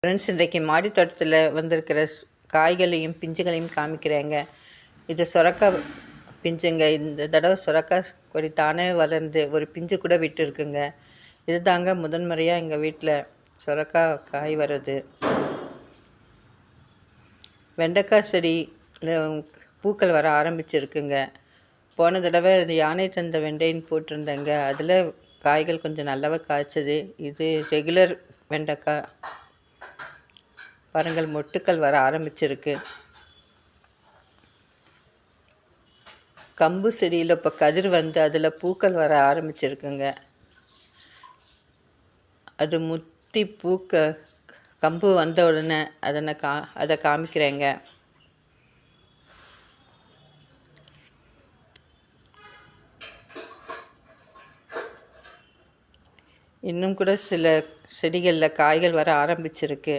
Friends, இன்றைக்கு மாடி தோட்டத்தில் வந்திருக்கிற காய்களையும் பிஞ்சுகளையும் காமிக்கிறேங்க. இது சொரக்காய் பிஞ்சுங்க. இந்த தடவை சொரக்காய் கொடி தானே வளர்ந்து ஒரு பிஞ்சு கூட விட்டு இருக்குங்க. இது தாங்க முதன்முறையாக எங்கள் வீட்டில் சொரக்காய் காய் வர்றது. வெண்டைக்காய் செடியில் பூக்கள் வர ஆரம்பிச்சிருக்குங்க. போன தடவை யானை தந்த வெண்டைன்னு போட்டிருந்தேங்க. அதில் காய்கள் கொஞ்சம் நல்லாவே காய்ச்சது. இது ரெகுலர் வெண்டைக்காய் பாருங்கள், மொட்டுக்கள் வர ஆரம்பிச்சிருக்கு. கம்பு செடியில் இப்போ கதிர் வந்து அதில் பூக்கள் வர ஆரம்பிச்சிருக்குங்க. அது முத்தி கம்பு வந்த உடனே அதை காமிக்கிறேங்க. இன்னும் கூட சில செடிகளில் காய்கள் வர ஆரம்பிச்சிருக்கு.